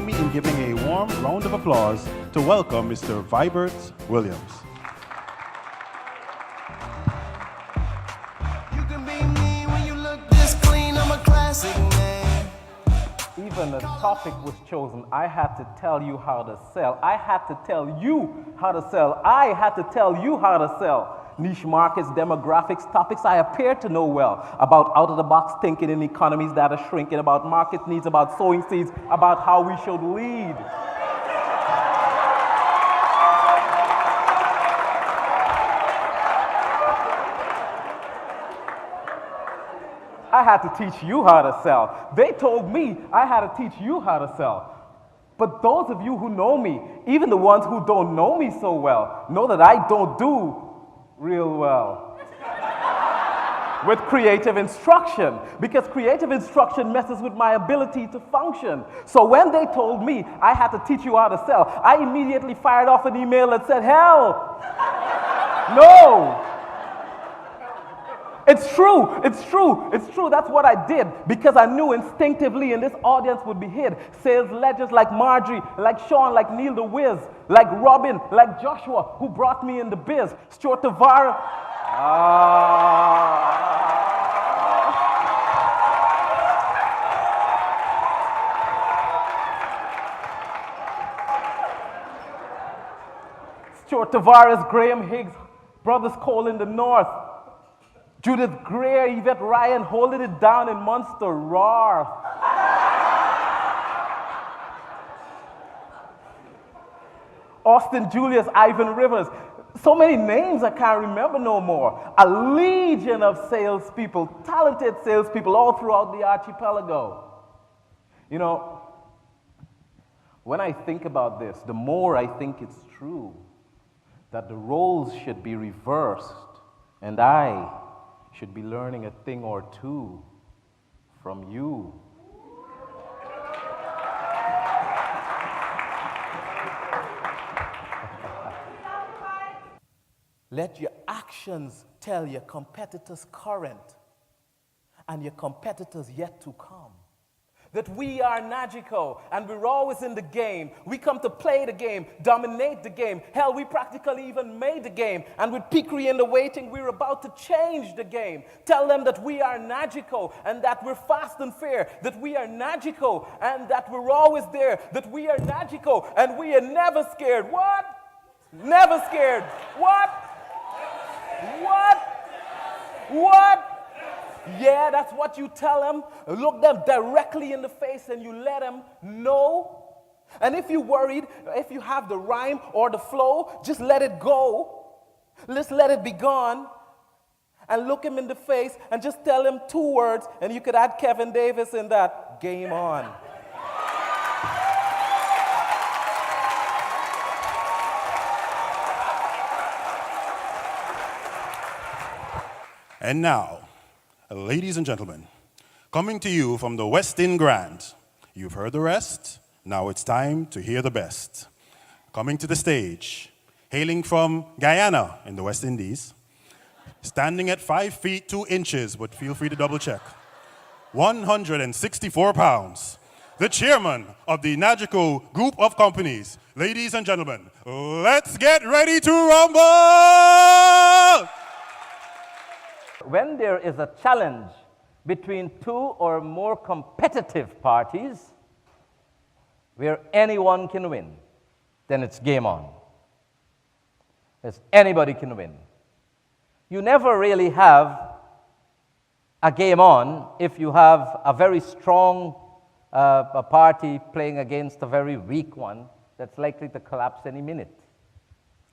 join me in giving a warm round of applause to welcome Mr. Vibert Williams. You can be me when you look this clean. I'm a classic man. Even the topic was chosen. I had to tell you how to sell. I had to tell you how to sell. I had to tell you how to sell. Niche markets, demographics, topics I appear to know well. About out-of-the-box thinking in economies that are shrinking. About market needs, about sowing seeds, about how we should lead. I had to teach you how to sell. They told me I had to teach you how to sell. But those of you who know me, even the ones who don't know me so well, know that I don't do real well with creative instruction, because creative instruction messes with my ability to function. So when they told me I had to teach you how to sell, I immediately fired off an email that said, hell, no. It's true, it's true, it's true. That's what I did, because I knew instinctively in this audience would be hid sales legends like Marjorie, like Sean, like Neil the Wiz, like Robin, like Joshua, who brought me in the biz, Stuart Tavara. Stuart Tavares, Graham Higgs, Brothers Cole in the North, Judith Greer, Yvette Ryan holding it down in Munster, roar. Austin Julius, Ivan Rivers. So many names I can't remember no more. A legion of salespeople, talented salespeople all throughout the archipelago. You know, when I think about this, the more I think it's true that the roles should be reversed and I should be learning a thing or two from you. Let your actions tell your competitors current and your competitors yet to come that we are Nagico and we're always in the game. We come to play the game, dominate the game. Hell, we practically even made the game. And with Pickery in the waiting, we're about to change the game. Tell them that we are Nagico and that we're fast and fair, that we are Nagico and that we're always there, that we are Nagico and we are never scared. What? Never scared. What? What? What? Yeah, that's what you tell them. Look them directly in the face and you let them know. And if you're worried, if you have the rhyme or the flow, just let it go. Just let it be gone. And look him in the face and just tell him 2 words, and you could add Kevin Davis in that. Game on. And now, ladies and gentlemen, coming to you from the West End Grand, you've heard the rest, now it's time to hear the best. Coming to the stage, hailing from Guyana in the West Indies, standing at 5 feet 2 inches, but feel free to double check, 164 pounds, the chairman of the Nagico Group of Companies. Ladies and gentlemen, let's get ready to rumble! When there is a challenge between 2 or more competitive parties where anyone can win, then it's game on. Yes, anybody can win. You never really have a game on if you have a very strong a party playing against a very weak one that's likely to collapse any minute.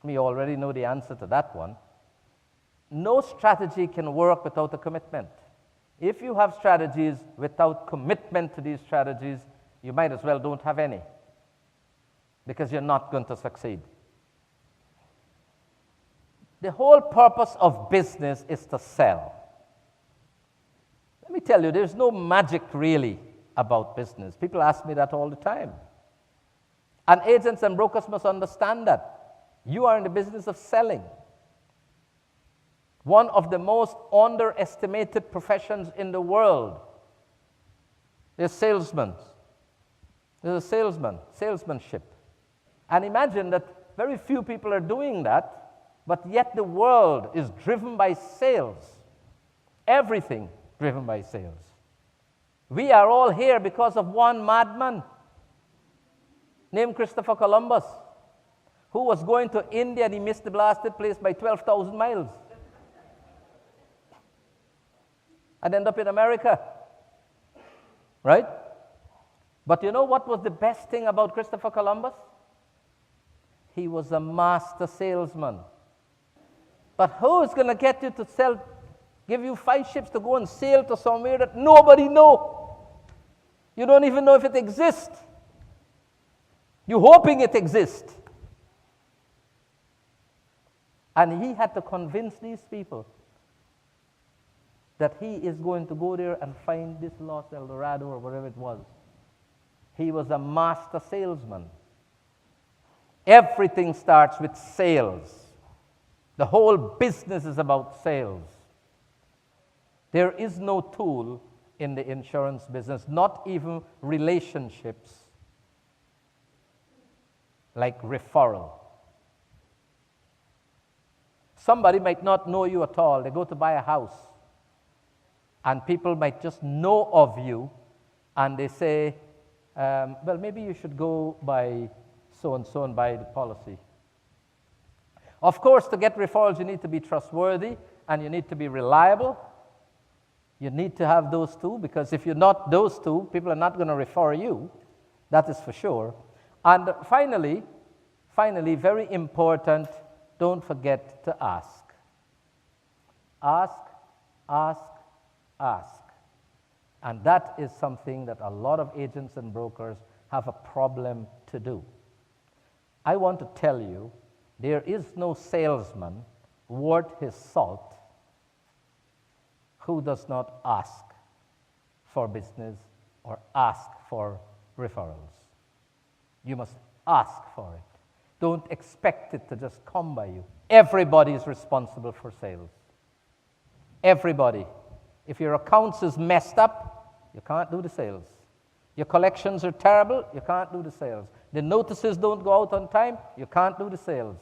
We already know the answer to that one. No strategy can work without a commitment. If you have strategies without commitment to these strategies, you might as well don't have any, because you're not going to succeed. The whole purpose of business is to sell. Let me tell you, there's no magic really about business. People ask me that all the time. And agents and brokers must understand that. You are in the business of selling. One of the most underestimated professions in the world is salesmen. There's a salesmanship. And imagine that very few people are doing that, but yet the world is driven by sales. Everything driven by sales. We are all here because of one madman named Christopher Columbus, who was going to India and he missed the blasted place by 12,000 miles. And ended up in America. Right? But you know what was the best thing about Christopher Columbus? He was a master salesman. But who is going to get you to give you 5 ships to go and sail to somewhere that nobody knows? You don't even know if it exists. You're hoping it exists. And he had to convince these people that he is going to go there and find this lost El Dorado or whatever it was. He was a master salesman. Everything starts with sales. The whole business is about sales. There is no tool in the insurance business, not even relationships, like referral. Somebody might not know you at all. They go to buy a house, and people might just know of you, and they say, well, maybe you should go by so-and-so and buy the policy. Of course, to get referrals, you need to be trustworthy, and you need to be reliable. You need to have those two, because if you're not those two, people are not going to refer you. That is for sure. And finally, very important, don't forget to ask. Ask, ask, ask. And that is something that a lot of agents and brokers have a problem to do. I want to tell you, there is no salesman worth his salt who does not ask for business or ask for referrals. You must ask for it. Don't expect it to just come by you. Everybody is responsible for sales. Everybody. If your accounts is messed up, you can't do the sales. Your collections are terrible, you can't do the sales. The notices don't go out on time, you can't do the sales.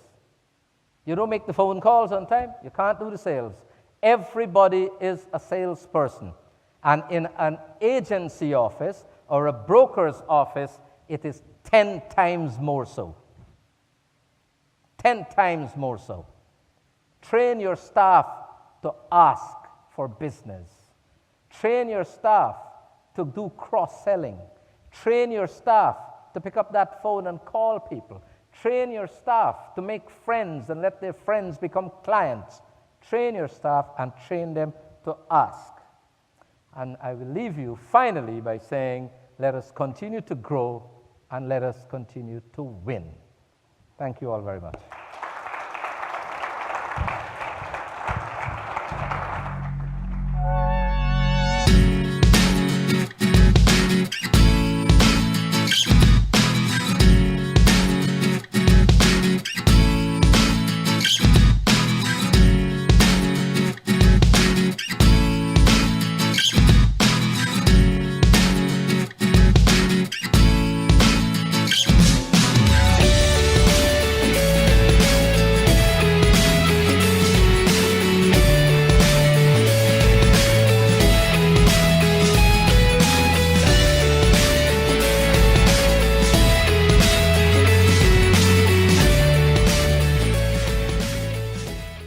You don't make the phone calls on time, you can't do the sales. Everybody is a salesperson. And in an agency office or a broker's office, it is 10 times more so. 10 times more so. Train your staff to ask for business. Train your staff to do cross-selling. Train your staff to pick up that phone and call people. Train your staff to make friends and let their friends become clients. Train your staff and train them to ask. And I will leave you finally by saying, let us continue to grow and let us continue to win. Thank you all very much.